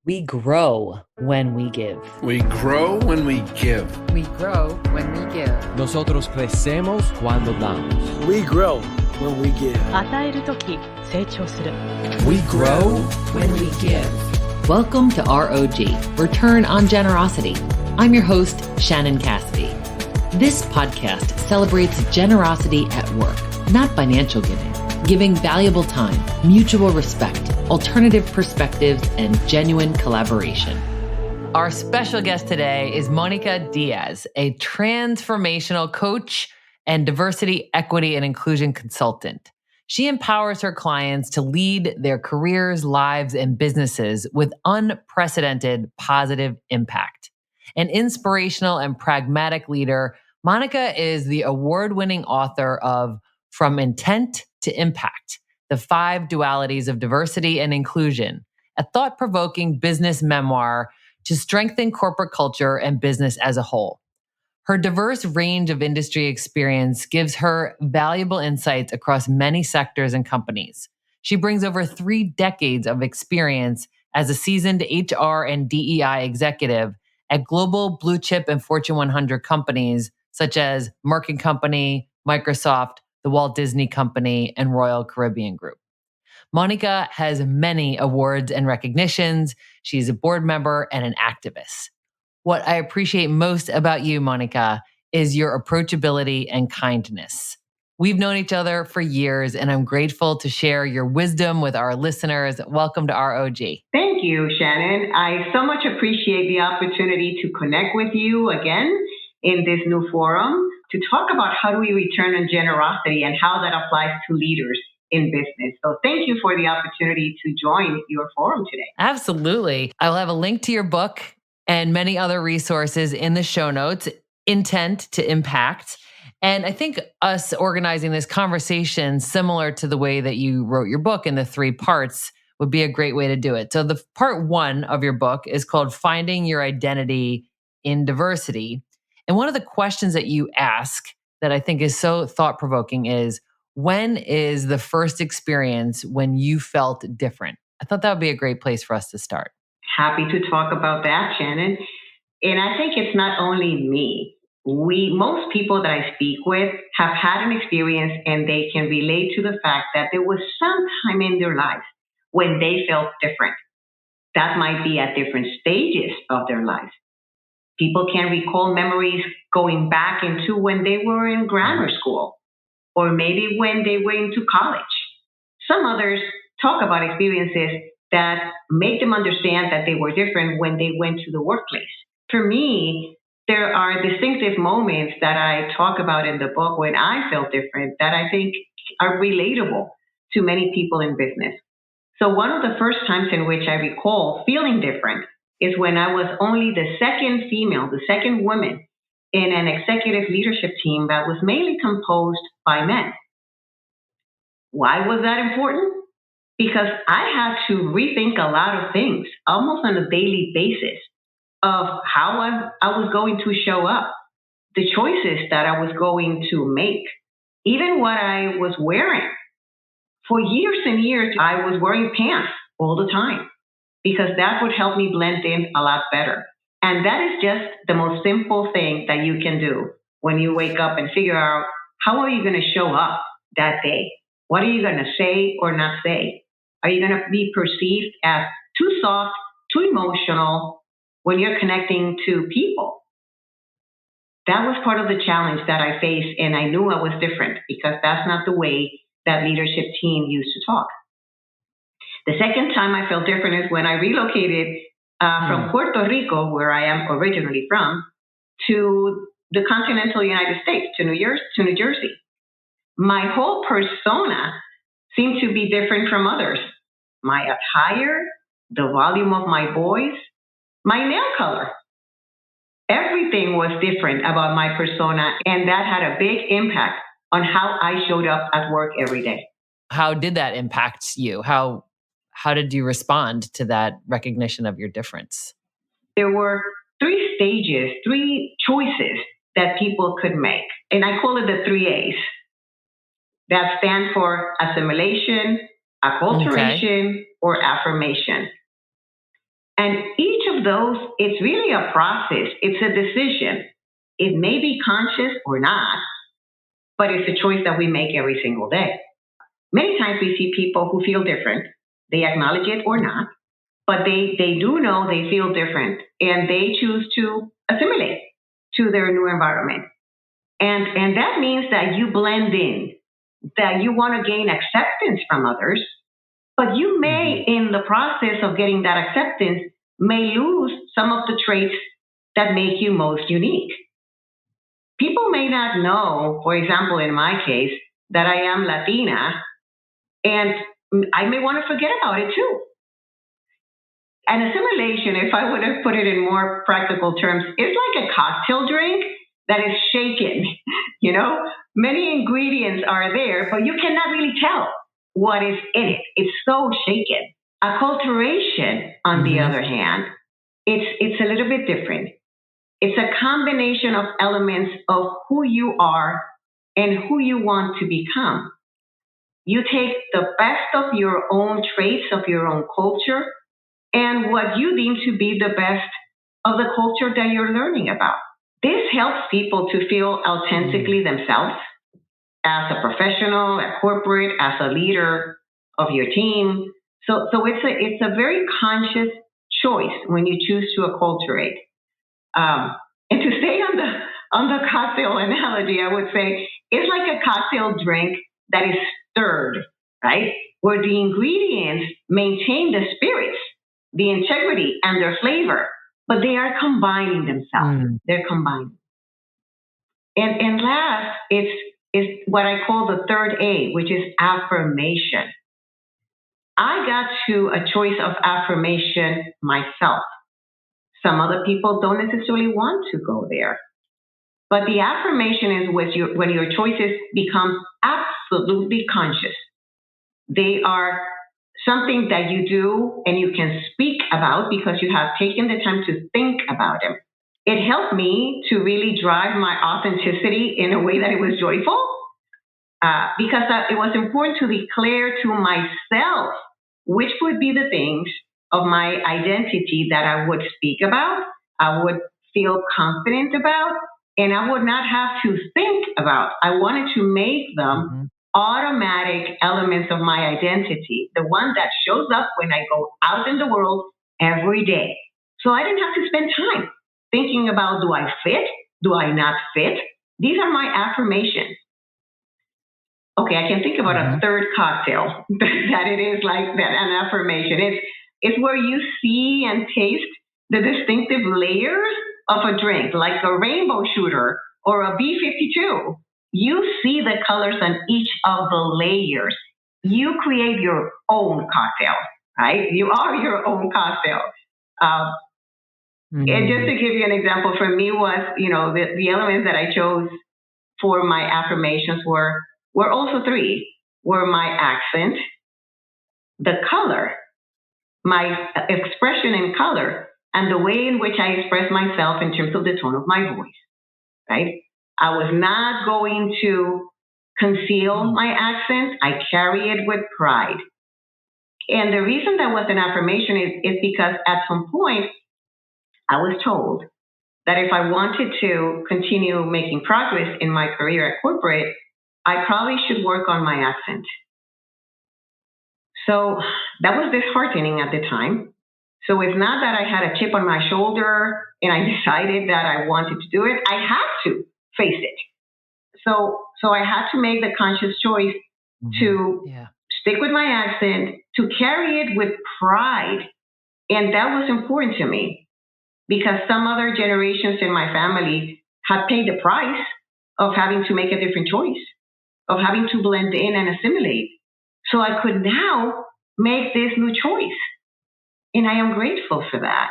We grow when we give. We grow when we give. We grow when we give. Nosotros crecemos cuando damos. We grow when we give. 与えるとき成長する。 We grow when we give. Welcome to ROG, Return on Generosity. I'm your host, Shannon Cassidy. This podcast celebrates generosity at work, not financial giving valuable time, mutual respect, alternative perspectives, and genuine collaboration. Our special guest today is Monica Diaz, a transformational coach and diversity, equity, and inclusion consultant. She empowers her clients to lead their careers, lives, and businesses with unprecedented positive impact. An inspirational and pragmatic leader, Monica is the award-winning author of From Intent to Impact, the 5 Dualities of Diversity and Inclusion, a thought-provoking business memoir to strengthen corporate culture and business as a whole. Her diverse range of industry experience gives her valuable insights across many sectors and companies. She brings over 3 decades of experience as a seasoned HR and DEI executive at global blue chip and Fortune 100 companies such as Merck and Company, Microsoft, the Walt Disney Company, and Royal Caribbean Group. Monica has many awards and recognitions. She's a board member and an activist. What I appreciate most about you, Monica, is your approachability and kindness. We've known each other for years, and I'm grateful to share your wisdom with our listeners. Welcome to ROG. Thank you, Shannon. I so much appreciate the opportunity to connect with you again in this new forum to talk about how do we return on generosity and how that applies to leaders in business. So thank you for the opportunity to join your forum today. Absolutely. I'll have a link to your book and many other resources in the show notes, Intent to Impact. And I think us organizing this conversation similar to the way that you wrote your book in the 3 parts would be a great way to do it. So the part 1 of your book is called Finding Your Identity in Diversity. And one of the questions that you ask that I think is so thought-provoking is, when is the first experience when you felt different? I thought that would be a great place for us to start. Happy to talk about that, Shannon. And I think it's not only me. Most people that I speak with have had an experience and they can relate to the fact that there was some time in their life when they felt different. That might be at different stages of their life. People can recall memories going back into when they were in grammar school, or maybe when they went into college. Some others talk about experiences that make them understand that they were different when they went to the workplace. For me, there are distinctive moments that I talk about in the book when I felt different that I think are relatable to many people in business. So one of the first times in which I recall feeling different is when I was only the second female, the second woman in an executive leadership team that was mainly composed by men. Why was that important? Because I had to rethink a lot of things, almost on a daily basis, of how I was going to show up, the choices that I was going to make, even what I was wearing. For years and years, I was wearing pants all the time because that would help me blend in a lot better. And that is just the most simple thing that you can do when you wake up and figure out, how are you going to show up that day? What are you going to say or not say? Are you going to be perceived as too soft, too emotional when you're connecting to people? That was part of the challenge that I faced, and I knew I was different because that's not the way that leadership team used to talk. The second time I felt different is when I relocated from Puerto Rico, where I am originally from, to the continental United States, to New Jersey. My whole persona seemed to be different from others. My attire, the volume of my voice, my nail color. Everything was different about my persona, and that had a big impact on how I showed up at work every day. How did that impact you? How did you respond to that recognition of your difference? There were 3 stages, 3 choices that people could make. And I call it the 3 A's. That stand for assimilation, acculturation, or affirmation. And each of those, it's really a process. It's a decision. It may be conscious or not, but it's a choice that we make every single day. Many times we see people who feel different. They acknowledge it or not, but they do know they feel different, and they choose to assimilate to their new environment. And that means that you blend in, that you want to gain acceptance from others, but you may, in the process of getting that acceptance, may lose some of the traits that make you most unique. People may not know, for example, in my case, that I am Latina, and I may want to forget about it too. And assimilation, if I would have put it in more practical terms, is like a cocktail drink that is shaken. Many ingredients are there, but you cannot really tell what is in it. It's so shaken. Acculturation, on the other hand, it's a little bit different. It's a combination of elements of who you are and who you want to become. You take the best of your own traits, of your own culture, and what you deem to be the best of the culture that you're learning about. This helps people to feel authentically themselves as a professional, a corporate, as a leader of your team. So it's a very conscious choice when you choose to acculturate. And to stay on the cocktail analogy, I would say it's like a cocktail drink that is stirred, right? Where the ingredients maintain the spirits, the integrity, and their flavor, but they are combining themselves. They're combining. And last, it's what I call the third A, which is affirmation. I got to a choice of affirmation myself. Some other people don't necessarily want to go there. But the affirmation is when your choices become absolutely conscious. They are something that you do and you can speak about because you have taken the time to think about them. It helped me to really drive my authenticity in a way that it was joyful because it was important to declare to myself which would be the things of my identity that I would speak about, I would feel confident about, and I would not have to think about. I wanted to make them automatic elements of my identity, the one that shows up when I go out in the world every day. So I didn't have to spend time thinking about, do I fit? Do I not fit? These are my affirmations. Okay, I can think about a third cocktail that it is like that, an affirmation. It's where you see and taste the distinctive layers of a drink, like a rainbow shooter or a B-52. You see the colors on each of the layers. You create your own cocktail, right? You are your own cocktail. And just to give you an example, for me was, the elements that I chose for my affirmations were also three, were my accent, the color, my expression in color, and the way in which I express myself in terms of the tone of my voice, right? I was not going to conceal my accent. I carry it with pride. And the reason that was an affirmation is because at some point, I was told that if I wanted to continue making progress in my career at corporate, I probably should work on my accent. So that was disheartening at the time. So it's not that I had a chip on my shoulder and I decided that I wanted to do it. I had to face it. So I had to make the conscious choice to stick with my accent, to carry it with pride. And that was important to me because some other generations in my family had paid the price of having to make a different choice, of having to blend in and assimilate. So I could now make this new choice. And I am grateful for that.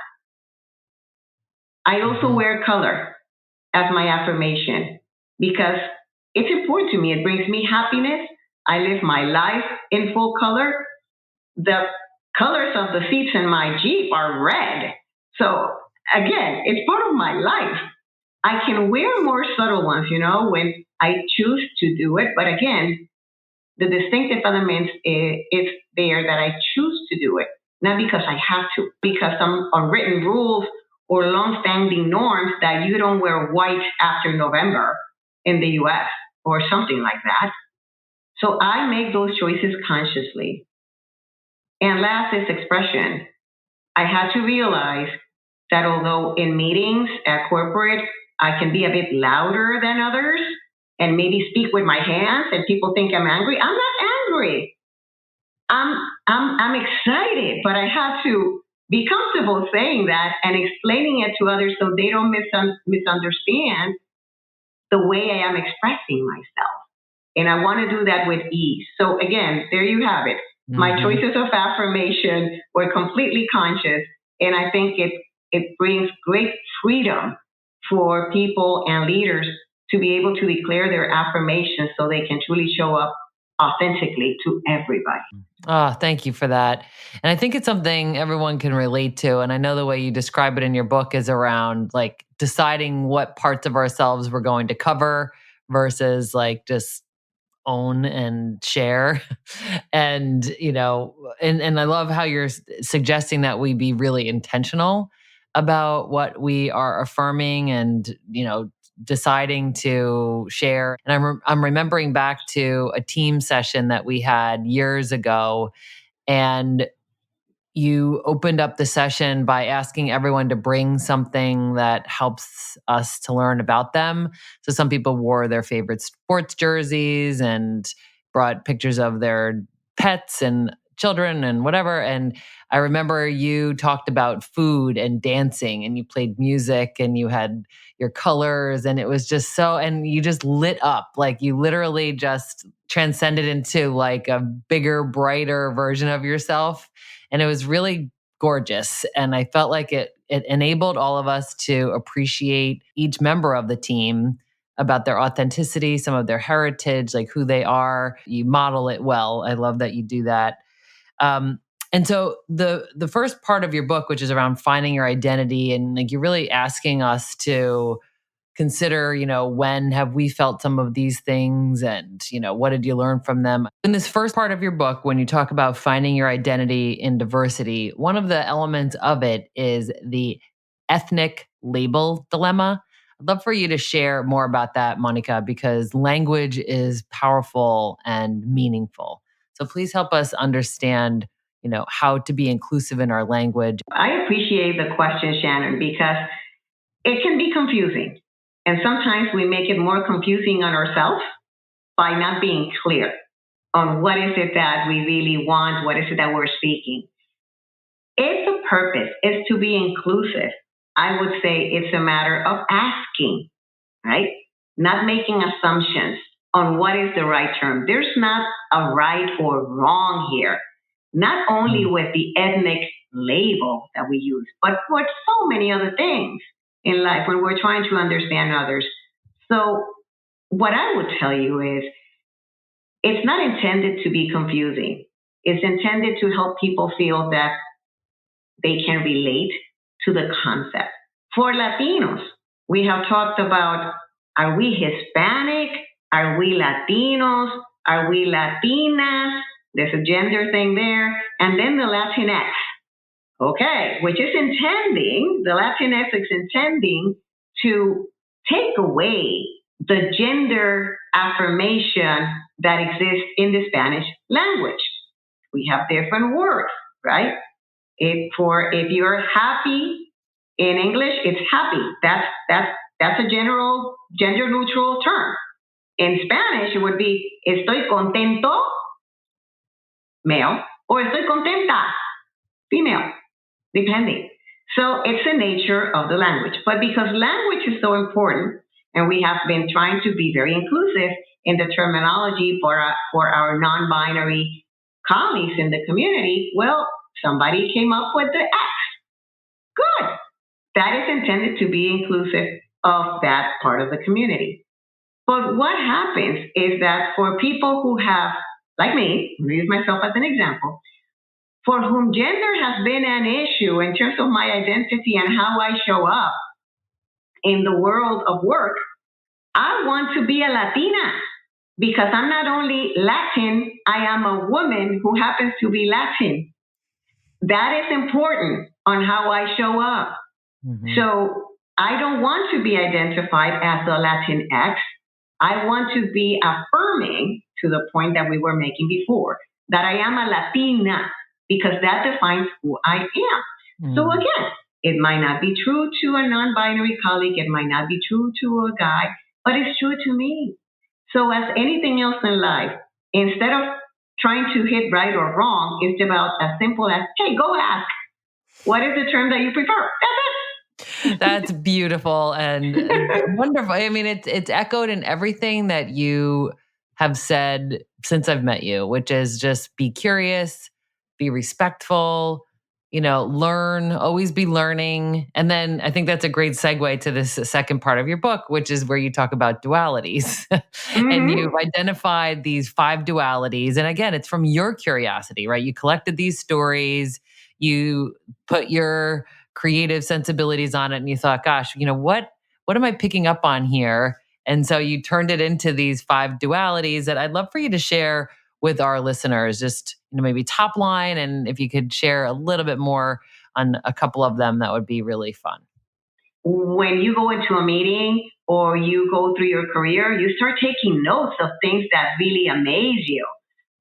I also wear color as my affirmation because it's important to me. It brings me happiness. I live my life in full color. The colors of the seats in my Jeep are red. So again, it's part of my life. I can wear more subtle ones, when I choose to do it. But again, the distinctive element is there that I choose to do it. not because I have to, because some unwritten rules or long-standing norms that you don't wear white after November in the US or something like that. So I make those choices consciously. And last is expression. I had to realize that although in meetings at corporate, I can be a bit louder than others and maybe speak with my hands and people think I'm angry. I'm not angry. I'm excited, but I have to be comfortable saying that and explaining it to others so they don't misunderstand the way I am expressing myself. And I want to do that with ease. So again, there you have it. Mm-hmm. My choices of affirmation were completely conscious. And I think it brings great freedom for people and leaders to be able to declare their affirmations so they can truly show up authentically to everybody. Oh, thank you for that. And I think it's something everyone can relate to. And I know the way you describe it in your book is around like deciding what parts of ourselves we're going to cover versus like just own and share. And, you know, and I love how you're suggesting that we be really intentional about what we are affirming and, you know, deciding to share. And I'm remembering back to a team session that we had years ago, and you opened up the session by asking everyone to bring something that helps us to learn about them. So some people wore their favorite sports jerseys and brought pictures of their pets and children and whatever. And I remember you talked about food and dancing, and you played music and you had your colors, and it was just so, and you just lit up. Like you literally just transcended into like a bigger, brighter version of yourself. And it was really gorgeous. And I felt like it enabled all of us to appreciate each member of the team, about their authenticity, some of their heritage, like who they are. You model it well. I love that you do that. And so the first part of your book, which is around finding your identity, and like you're really asking us to consider, you know, when have we felt some of these things, and, you know, what did you learn from them? In this first part of your book, when you talk about finding your identity in diversity, one of the elements of it is the ethnic label dilemma. I'd love for you to share more about that, Monica, because language is powerful and meaningful. So please help us understand, you know, how to be inclusive in our language. I appreciate the question, Shannon, because it can be confusing. And sometimes we make it more confusing on ourselves by not being clear on what is it that we really want, what is it that we're seeking. If the purpose is to be inclusive, I would say it's a matter of asking, right? Not making assumptions on what is the right term. There's not a right or wrong here, not only with the ethnic label that we use, but with so many other things in life when we're trying to understand others. So what I would tell you is it's not intended to be confusing. It's intended to help people feel that they can relate to the concept. For Latinos, we have talked about, are we Hispanic? Are we Latinos? Are we Latinas? There's a gender thing there. And then the Latinx. Okay, which is intending, the Latinx is intending to take away the gender affirmation that exists in the Spanish language. We have different words, right? If you're happy in English, it's happy. That's a general gender neutral term. In Spanish, it would be estoy contento, male, or estoy contenta, female, depending. So it's the nature of the language. But because language is so important, and we have been trying to be very inclusive in the terminology for our non-binary colleagues in the community, well, somebody came up with the X. Good. That is intended to be inclusive of that part of the community. But what happens is that for people who have, like me, I'll use myself as an example, for whom gender has been an issue in terms of my identity and how I show up in the world of work, I want to be a Latina because I'm not only Latin, I am a woman who happens to be Latin. that is important on how I show up. Mhm. So I don't want to be identified as a Latinx. I want to be affirming to the point that we were making before, that I am a Latina, because that defines who I am. So again, it might not be true to a non-binary colleague. It might not be true to a guy, but it's true to me. So as anything else in life, instead of trying to hit right or wrong, it's about as simple as, hey, go ask, what is the term that you prefer? That's it. That's beautiful and wonderful. I mean, it's echoed in everything that you have said since I've met you, which is just be curious, be respectful, learn, always be learning. And then I think that's a great segue to this second part of your book, which is where you talk about dualities. And you've identified these 5 dualities. And again, it's from your curiosity, right? You collected these stories, you put your creative sensibilities on it, and you thought, gosh, what am I picking up on here? And so you turned it into these 5 dualities that I'd love for you to share with our listeners, just maybe top line, and if you could share a little bit more on a couple of them, that would be really fun. When you go into a meeting or you go through your career, you start taking notes of things that really amaze you,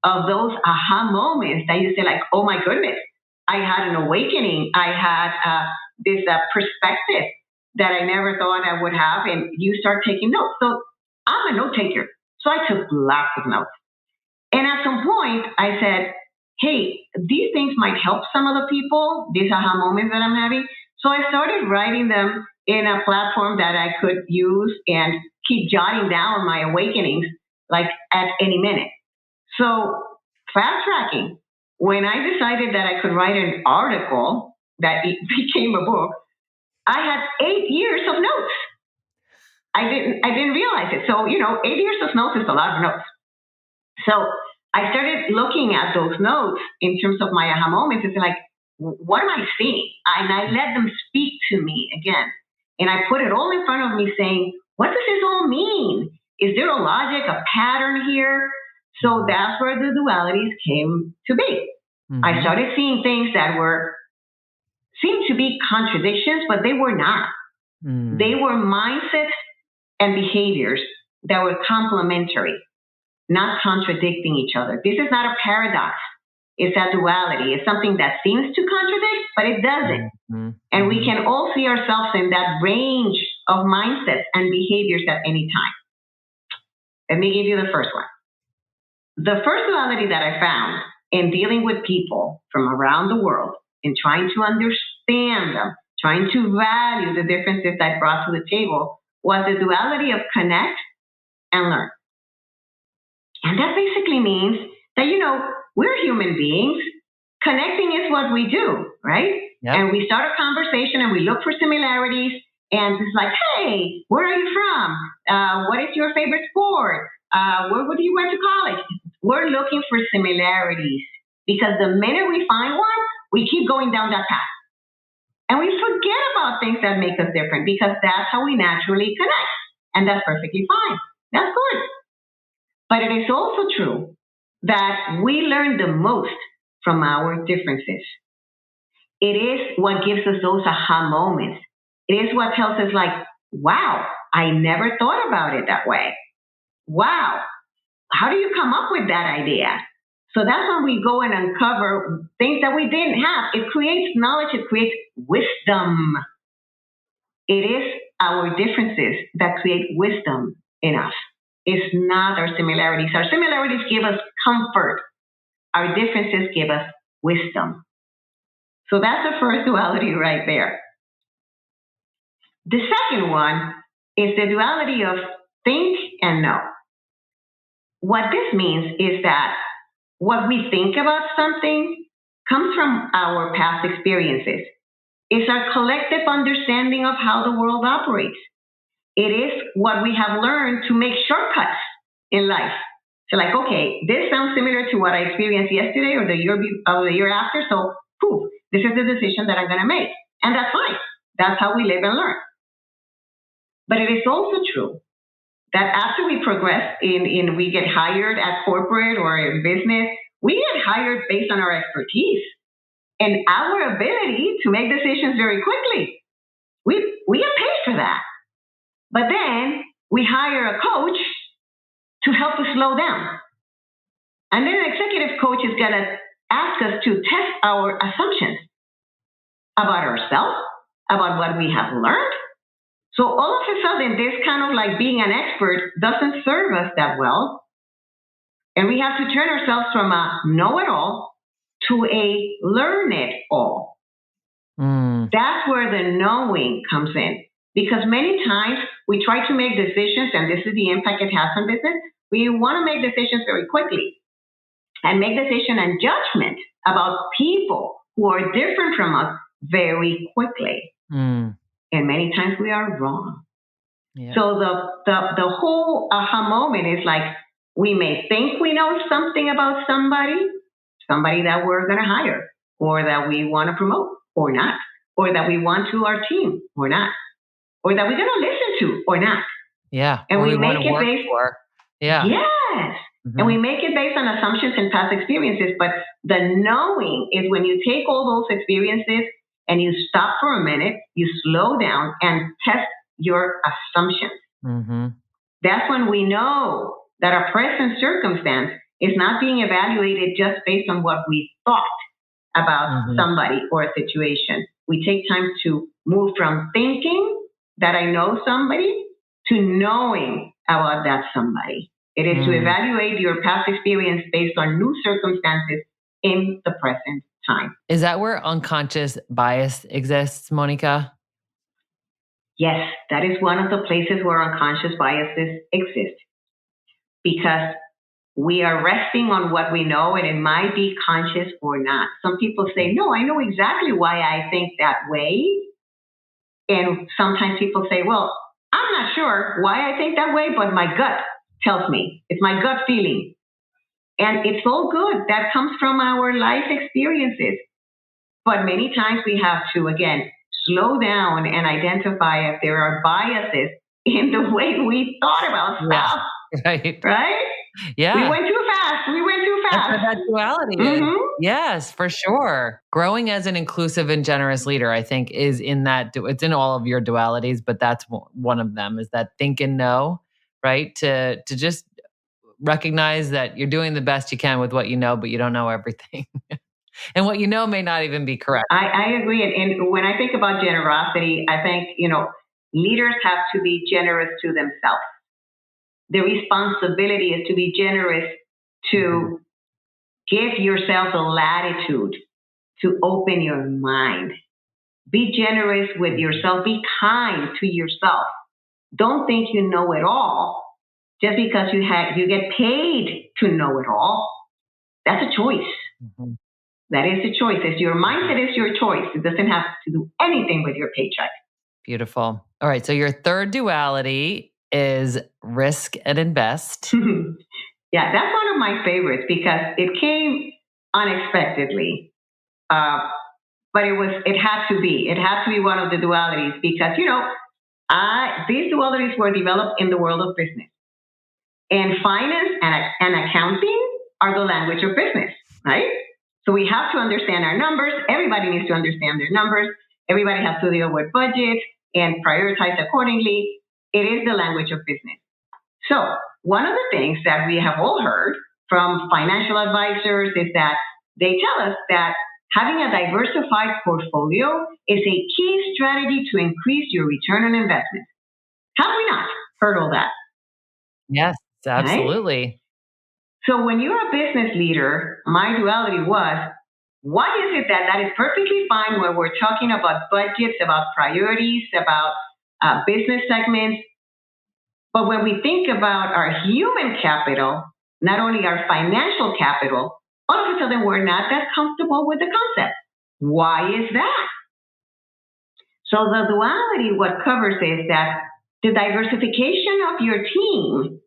of those aha moments that you say like, oh my goodness, I had an awakening. I had this perspective that I never thought I would have, and you start taking notes. So I'm a note taker. So I took lots of notes. And at some point, I said, hey, these things might help some of the people, these aha moments that I'm having. So I started writing them in a platform that I could use and keep jotting down my awakenings, like at any minute. So fast tracking, when I decided that I could write an article that it became a book, I had 8 years of notes. I didn't realize it. So, 8 years of notes is a lot of notes. So I started looking at those notes in terms of my aha moments and like, what am I seeing? And I let them speak to me again. And I put it all in front of me saying, what does this all mean? Is there a logic, a pattern here? So that's where the dualities came to be. I started seeing things that seemed to be contradictions, but they were not. They were mindsets and behaviors that were complementary, not contradicting each other. This is not a paradox. It's a duality. It's something that seems to contradict, but it doesn't. And we can all see ourselves in that range of mindsets and behaviors at any time. Let me give you the first one. The first duality that I found in dealing with people from around the world and trying to understand them, trying to value the differences I brought to the table, was the duality of connect and learn. And that basically means that, we're human beings. Connecting is what we do, right? Yep. And we start a conversation and we look for similarities. And it's like, hey, where are you from? What is your favorite sport? Where do you went to college? We're looking for similarities because the minute we find one, we keep going down that path. And we forget about things that make us different because that's how we naturally connect. And that's perfectly fine. That's good. But it is also true that we learn the most from our differences. It is what gives us those aha moments. It is what tells us like, wow, I never thought about it that way. Wow, how do you come up with that idea? So that's when we go and uncover things that we didn't have. It creates knowledge. It creates wisdom. It is our differences that create wisdom in us. It's not our similarities. Our similarities give us comfort. Our differences give us wisdom. So that's the first duality right there. The second one is the duality of think and know. What this means is that what we think about something comes from our past experiences. It's our collective understanding of how the world operates. It is what we have learned to make shortcuts in life. So like, okay, this sounds similar to what I experienced yesterday or the year after. So, this is the decision that I'm going to make. And that's fine. That's how we live and learn. But it is also true that after we progress we get hired at corporate or in business, we get hired based on our expertise. and our ability to make decisions very quickly. We get paid for that. But then we hire a coach to help us slow down. And then an executive coach is going to ask us to test our assumptions about ourselves, about what we have learned. So all of a sudden, this kind of like being an expert doesn't serve us that well. And we have to turn ourselves from a know-it-all to a learn-it-all. That's where the knowing comes in. Because many times we try to make decisions, and this is the impact it has on business. We want to make decisions very quickly and make decision and judgment about people who are different from us very quickly. And many times we are wrong. Yeah. So the whole aha moment is like, we may think we know something about somebody that we're going to hire, or that we want to promote, or not, or that we want to our team, or not, or that we're going to listen to, or not. Yeah. And we make it based for. Yeah. Yes. And we make it based on assumptions and past experiences. But the knowing is when you take all those experiences and you stop for a minute, you slow down and test your assumptions. That's when we know that our present circumstance is not being evaluated just based on what we thought about somebody or a situation. We take time to move from thinking that I know somebody to knowing about that somebody. It is to evaluate your past experience based on new circumstances in the present time. Is that where unconscious bias exists, Monica? Yes, that is one of the places where unconscious biases exist. Because we are resting on what we know, and it might be conscious or not. Some people say, no, I know exactly why I think that way. And sometimes people say, well, I'm not sure why I think that way, but my gut tells me. It's my gut feeling. And it's all good. That comes from our life experiences. But many times we have to, again, slow down and identify if there are biases in the way we thought about stuff. Right. Right? Yeah. We went too fast. That's what that duality is. Yes, for sure. Growing as an inclusive and generous leader, I think, is in that, it's in all of your dualities, but that's one of them, is that think and know, right? To just recognize that you're doing the best you can with what you know, but you don't know everything. And what you know may not even be correct. I agree. And when I think about generosity, I think, leaders have to be generous to themselves. The responsibility is to be generous, to give yourself the latitude to open your mind. Be generous with yourself. Be kind to yourself. Don't think you know it all just because you get paid to know it all. That's a choice. That is a choice. It's your mindset is your choice. It doesn't have to do anything with your paycheck. Beautiful. All right. So your third duality is risk and invest. Yeah, that's one of my favorites because it came unexpectedly. But it had to be. It had to be one of the dualities because, these dualities were developed in the world of business. And finance and accounting are the language of business, right? So we have to understand our numbers. Everybody needs to understand their numbers. Everybody has to deal with budgets and prioritize accordingly. It is the language of business. So one of the things that we have all heard from financial advisors is that they tell us that having a diversified portfolio is a key strategy to increase your return on investment. Have we not heard all that? Yes, absolutely. Right? So when you're a business leader, my duality was, why is it that is perfectly fine when we're talking about budgets, about priorities, about business segments, but when we think about our human capital, not only our financial capital, all of a sudden we're not that comfortable with the concept. Why is that? So the duality, what covers is that the diversification of your team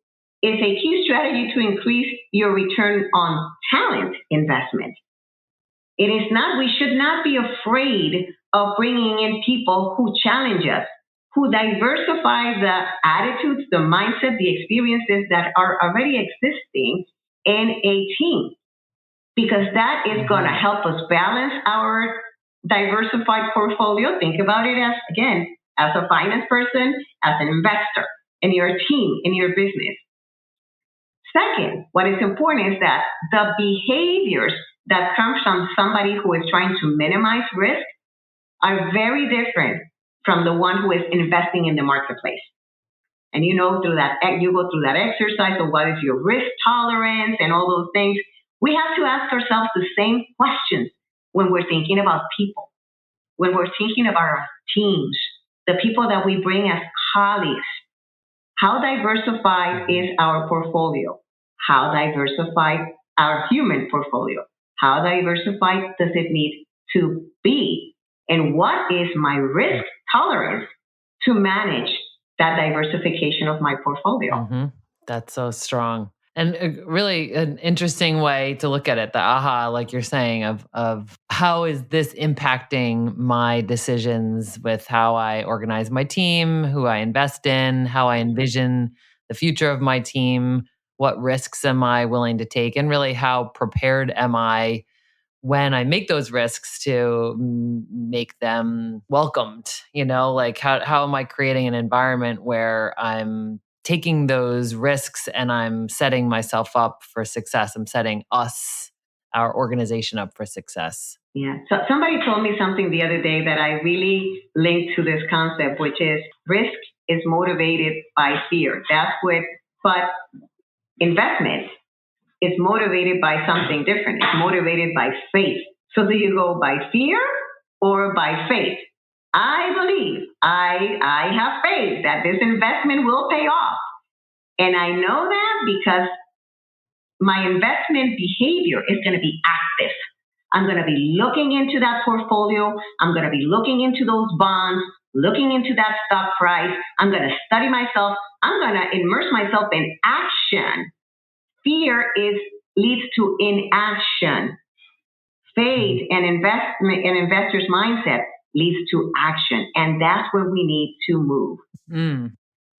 is a key strategy to increase your return on talent investment. It is not, we should not be afraid of bringing in people who challenge us, who diversify the attitudes, the mindset, the experiences that are already existing in a team. because that is going to help us balance our diversified portfolio. Think about it as, again, as a finance person, as an investor, in your team, in your business. Second, what is important is that the behaviors that come from somebody who is trying to minimize risk are very different from the one who is investing in the marketplace. And you go through that exercise of what is your risk tolerance and all those things. We have to ask ourselves the same questions when we're thinking about people, when we're thinking about our teams, the people that we bring as colleagues. How diversified is our portfolio? How diversified our human portfolio? How diversified does it need to be? And what is my risk tolerance to manage that diversification of my portfolio? That's so strong. And really an interesting way to look at it, the aha, like you're saying, of how is this impacting my decisions with how I organize my team, who I invest in, how I envision the future of my team, what risks am I willing to take, and really how prepared am I when I make those risks to make them welcomed, like how am I creating an environment where I'm taking those risks and I'm setting myself up for success. I'm setting our organization up for success. Yeah. So somebody told me something the other day that I really linked to this concept, which is risk is motivated by fear. But investment is motivated by something different. It's motivated by faith. So do you go by fear or by faith? I believe, I have faith that this investment will pay off. And I know that because my investment behavior is going to be active. I'm going to be looking into that portfolio. I'm going to be looking into those bonds, looking into that stock price. I'm going to study myself. I'm going to immerse myself in action. Fear leads to inaction. Faith and investment and investor's mindset leads to action. And that's where we need to move.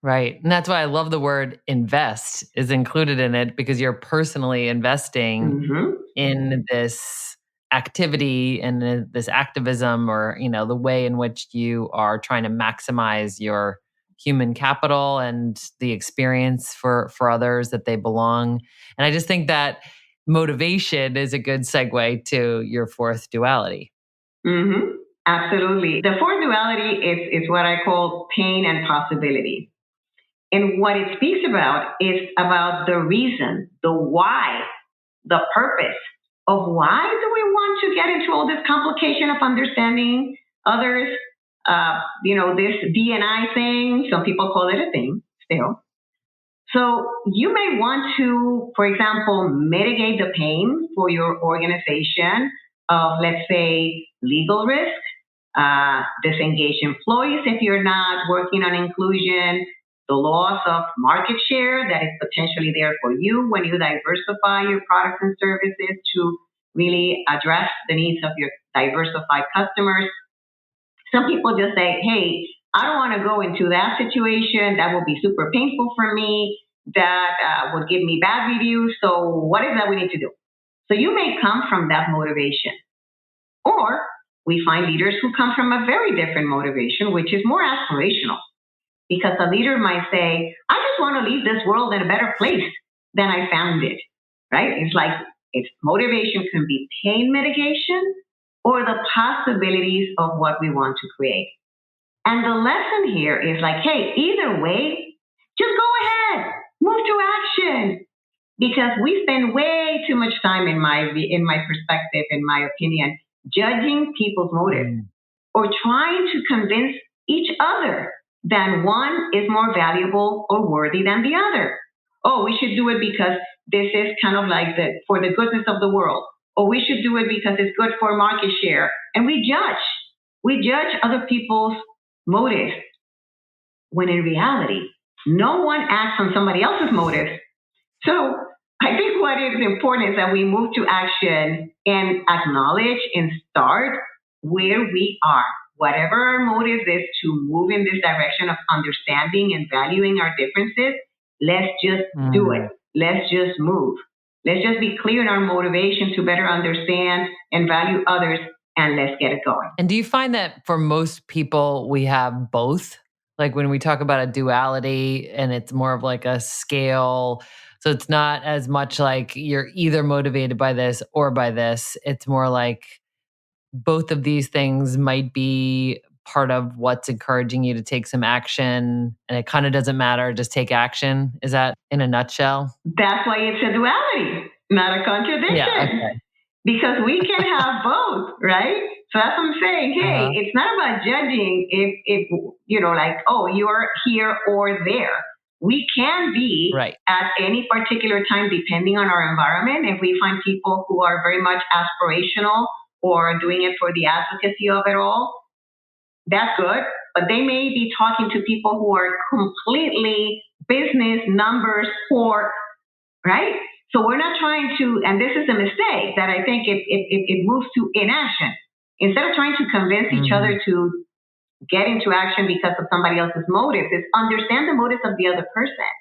Right. And that's why I love the word invest is included in it, because you're personally investing in this activity and this activism, or, the way in which you are trying to maximize your human capital and the experience for others that they belong. And I just think that motivation is a good segue to your fourth duality. Absolutely. The fourth duality is what I call pain and possibility. And what it speaks about is about the reason, the why, the purpose of why do we want to get into all this complication of understanding others. This D&I thing, some people call it a thing still. So you may want to, for example, mitigate the pain for your organization of, let's say, legal risk, disengaged employees if you're not working on inclusion, the loss of market share that is potentially there for you when you diversify your products and services to really address the needs of your diversified customers. Some people just say, hey, I don't want to go into that situation. That will be super painful for me. That would give me bad reviews. So what is that we need to do? So you may come from that motivation. Or we find leaders who come from a very different motivation, which is more aspirational. Because a leader might say, I just want to leave this world in a better place than I found it, right? Its motivation can be pain mitigation or the possibilities of what we want to create. And the lesson here is hey, either way, just go ahead, move to action. Because we spend way too much time, in my perspective, in my opinion, judging people's motives or trying to convince each other that one is more valuable or worthy than the other. Oh, we should do it because this is kind of for the goodness of the world. Or we should do it because it's good for market share. And we judge other people's motives, when in reality, no one acts on somebody else's motives. So I think what is important is that we move to action and acknowledge and start where we are. Whatever our motive is to move in this direction of understanding and valuing our differences, let's just do it. Let's just move. Let's just be clear in our motivation to better understand and value others, and let's get it going. And do you find that for most people, we have both? Like when we talk about a duality and it's more of like a scale, so it's not as much like you're either motivated by this or by this. It's more like both of these things might be part of what's encouraging you to take some action, and it kind of doesn't matter, just take action. Is that in a nutshell? That's why it's a duality, not a contradiction. Yeah, okay. Because we can have both, right? So that's what I'm saying. Hey, it's not about judging if like, oh, you're here or there. We can be Right. at any particular time, depending on our environment. If we find people who are very much aspirational or doing it for the advocacy of it all, that's good. But they may be talking to people who are completely business, numbers, poor, right? So we're not trying to, and this is a mistake that I think it moves to inaction. Instead of trying to convince each other to get into action because of somebody else's motives, is understand the motives of the other person.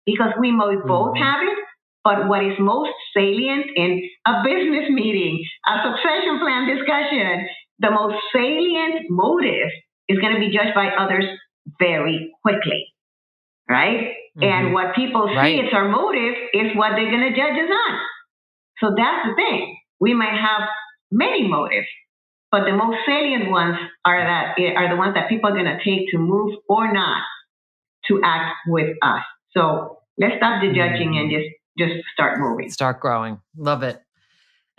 Because we both have it, but what is most salient in a business meeting, a succession plan discussion, the most salient motive is going to be judged by others very quickly, right? And what people see as our motive is what they're going to judge us on. So that's the thing. We might have many motives, but the most salient ones are the ones that people are going to take to move or not to act with us. So let's stop the judging and just start moving. Start growing. Love it.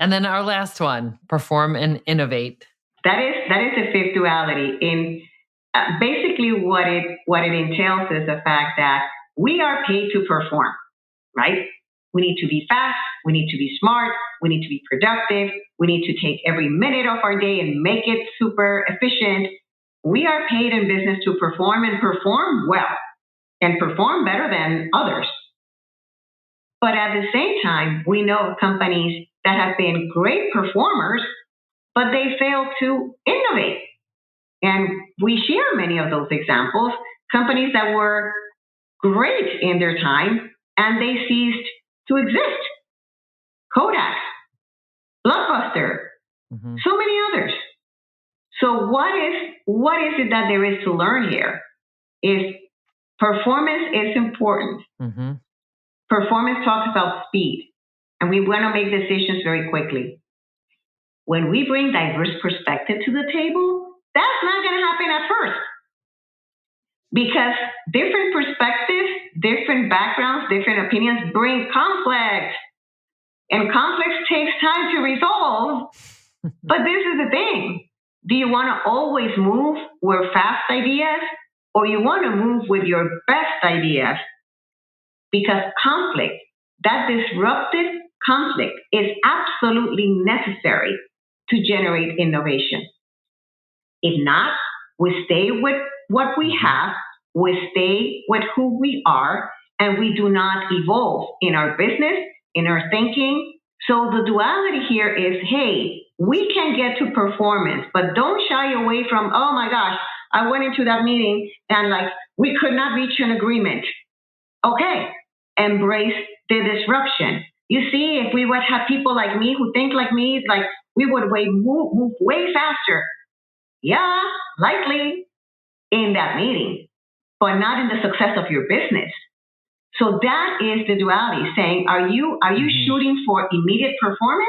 And then our last one, perform and innovate. That is the fifth duality. In basically what it entails is the fact that we are paid to perform, right? We need to be fast. We need to be smart. We need to be productive. We need to take every minute of our day and make it super efficient. We are paid in business to perform and perform well and perform better than others. But at the same time, we know of companies that have been great performers, but they fail to innovate. And we share many of those examples, companies that were great in their time and they ceased to exist. Kodak, Blockbuster, so many others. So what is it that there is to learn here? Is performance is important. Performance talks about speed, and we want to make decisions very quickly. When we bring diverse perspective to the table, that's not going to happen at first. Because different perspectives, different backgrounds, different opinions bring conflict. And conflict takes time to resolve. But this is the thing. Do you want to always move with fast ideas, or you want to move with your best ideas? Because conflict, that disruptive conflict, is absolutely necessary to generate innovation. If not, we stay with what we have, we stay with who we are, and we do not evolve in our business, in our thinking. So the duality here is, hey, we can get to performance, but don't shy away from, oh my gosh, I went into that meeting and we could not reach an agreement. Okay, embrace the disruption. You see, if we would have people like me who think like me, we would move way faster. Yeah, likely in that meeting, but not in the success of your business. So that is the duality, saying, are you shooting for immediate performance,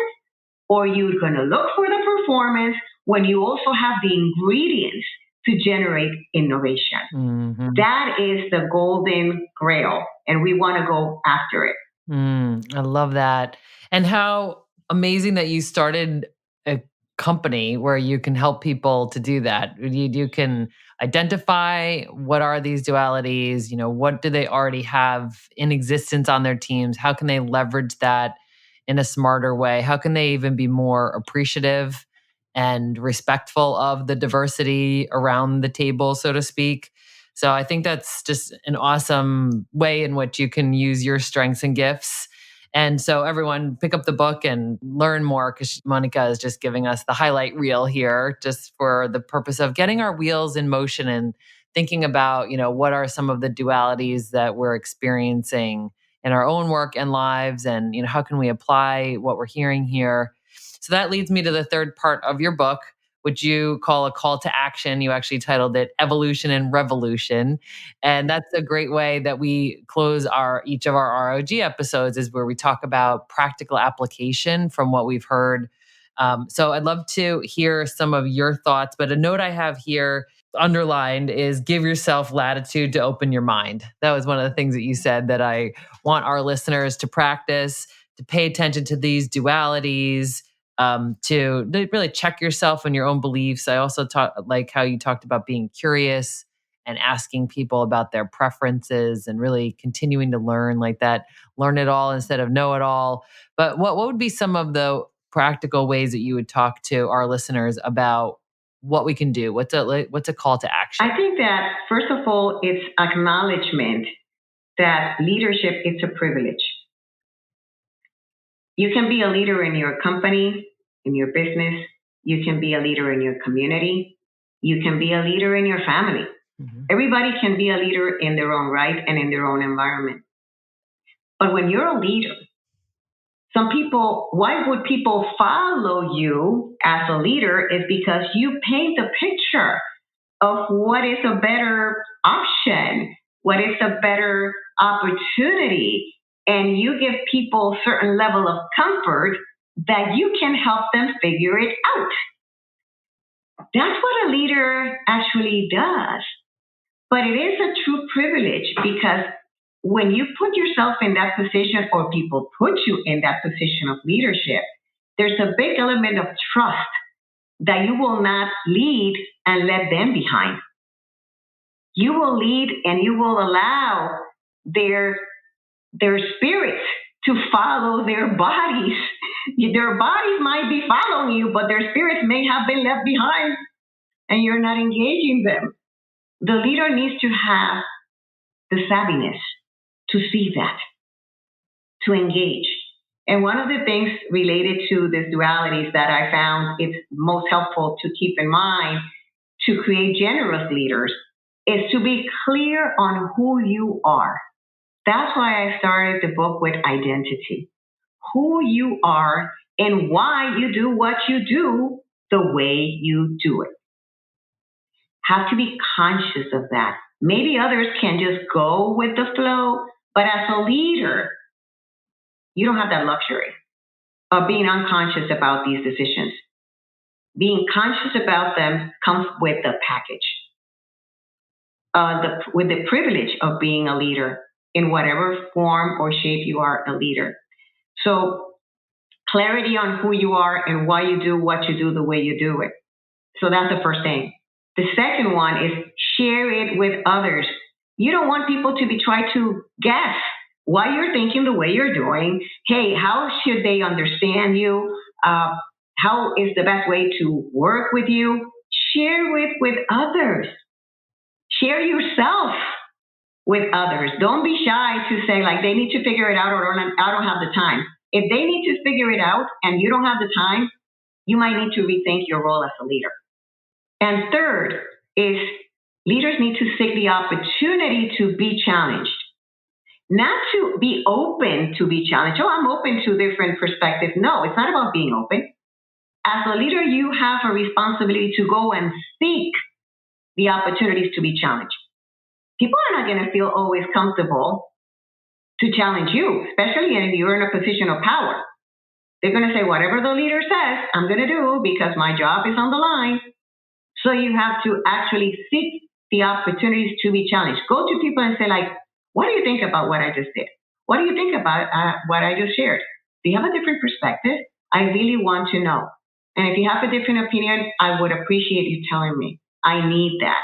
or are you going to look for the performance when you also have the ingredients to generate innovation? That is the golden grail, and we want to go after it. I love that. And how amazing that you started a company where you can help people to do that. You can identify what are these dualities, what do they already have in existence on their teams? How can they leverage that in a smarter way? How can they even be more appreciative and respectful of the diversity around the table, so to speak? So I think that's just an awesome way in which you can use your strengths and gifts. And so everyone pick up the book and learn more, because Monica is just giving us the highlight reel here just for the purpose of getting our wheels in motion and thinking about, what are some of the dualities that we're experiencing in our own work and lives, and how can we apply what we're hearing here. So that leads me to the third part of your book, which you call a call to action. You actually titled it Evolution and Revolution. And that's a great way that we close each of our ROG episodes, is where we talk about practical application from what we've heard. So I'd love to hear some of your thoughts, but a note I have here underlined is give yourself latitude to open your mind. That was one of the things that you said that I want our listeners to practice, to pay attention to these dualities, to really check yourself and your own beliefs. I also like how you talked about being curious and asking people about their preferences and really continuing to learn, like that, learn it all instead of know it all. But what would be some of the practical ways that you would talk to our listeners about what we can do? What's a call to action? I think that, first of all, it's acknowledgement that leadership is a privilege. You can be a leader in your company, in your business. You can be a leader in your community. You can be a leader in your family. Mm-hmm. Everybody can be a leader in their own right and in their own environment. But when you're a leader, why would people follow you as a leader is because you paint the picture of what is a better option, what is a better opportunity, and you give people a certain level of comfort that you can help them figure it out. That's what a leader actually does. But it is a true privilege, because when you put yourself in that position, or people put you in that position of leadership, there's a big element of trust that you will not lead and let them behind. You will lead and you will allow their spirits to follow their bodies. Their bodies might be following you, but their spirits may have been left behind and you're not engaging them. The leader needs to have the savviness to see that, to engage. And one of the things related to these dualities that I found it's most helpful to keep in mind to create generous leaders is to be clear on who you are. That's why I started the book with identity. Who you are and why you do what you do the way you do it. Have to be conscious of that. Maybe others can just go with the flow, but as a leader, you don't have that luxury of being unconscious about these decisions. Being conscious about them comes with the package, with the privilege of being a leader in whatever form or shape you are a leader. So clarity on who you are and why you do what you do the way you do it. So that's the first thing. The second one is share it with others. You don't want people to be trying to guess why you're thinking the way you're doing. Hey, how should they understand you? How is the best way to work with you? Share it with others. Share yourself with others. Don't be shy to say like they need to figure it out or I don't have the time. If they need to figure it out and you don't have the time, you might need to rethink your role as a leader. And third is leaders need to seek the opportunity to be challenged. Not to be open to be challenged. Oh, I'm open to different perspectives. No, it's not about being open. As a leader, you have a responsibility to go and seek the opportunities to be challenged. People are not going to feel always comfortable to challenge you, especially if you're in a position of power. They're going to say, whatever the leader says, I'm going to do because my job is on the line. So you have to actually seek the opportunities to be challenged. Go to people and say, like, what do you think about what I just did? What do you think about what I just shared? Do you have a different perspective? I really want to know. And if you have a different opinion, I would appreciate you telling me. I need that.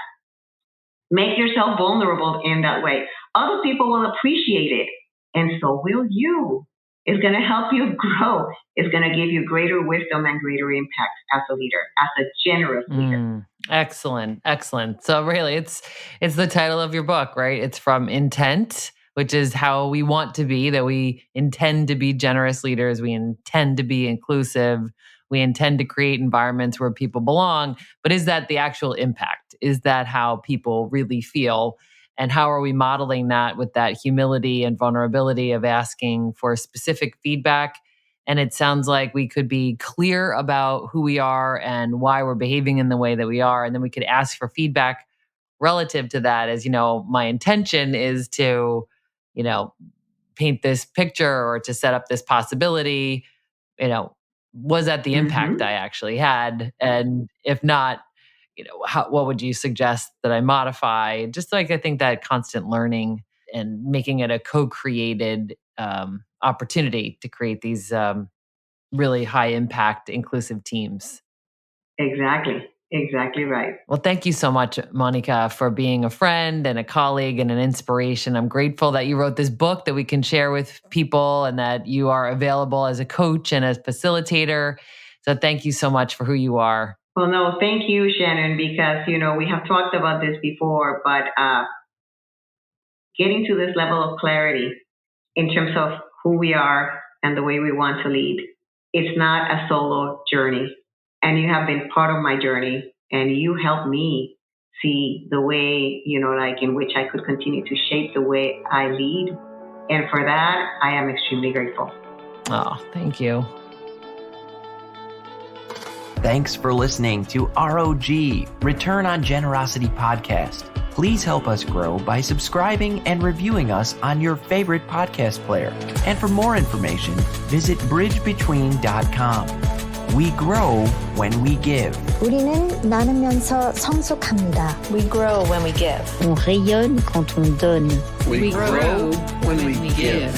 Make yourself vulnerable in that way. Other people will appreciate it, and so will you. It's going to help you grow. It's going to give you greater wisdom and greater impact as a leader, as a generous leader. Excellent. Excellent. So really it's the title of your book, right? It's from intent, which is how we want to be, that we intend to be generous leaders. We intend to be inclusive. We intend to create environments where people belong. But is that the actual impact? Is that how people really feel? And how are we modeling that with that humility and vulnerability of asking for specific feedback? And it sounds like we could be clear about who we are and why we're behaving in the way that we are. And then we could ask for feedback relative to that as, my intention is to, paint this picture or to set up this possibility, was that the impact I actually had? And if not, what would you suggest that I modify? Just like I think that constant learning and making it a co-created opportunity to create these really high impact, inclusive teams. Exactly right. Well, thank you so much, Monica, for being a friend and a colleague and an inspiration. I'm grateful that you wrote this book that we can share with people and that you are available as a coach and as facilitator. So thank you so much for who you are. Well, no, thank you, Shannon, because, we have talked about this before, but getting to this level of clarity in terms of who we are and the way we want to lead, it's not a solo journey. And you have been part of my journey, and you helped me see the way, in which I could continue to shape the way I lead. And for that, I am extremely grateful. Oh, thank you. Thanks for listening to ROG, Return on Generosity podcast. Please help us grow by subscribing and reviewing us on your favorite podcast player. And for more information, visit bridgebetween.com. We grow when we give. 우리는 나누면서 성숙합니다. We grow when we give. On rayonne quand on donne. We grow when we give.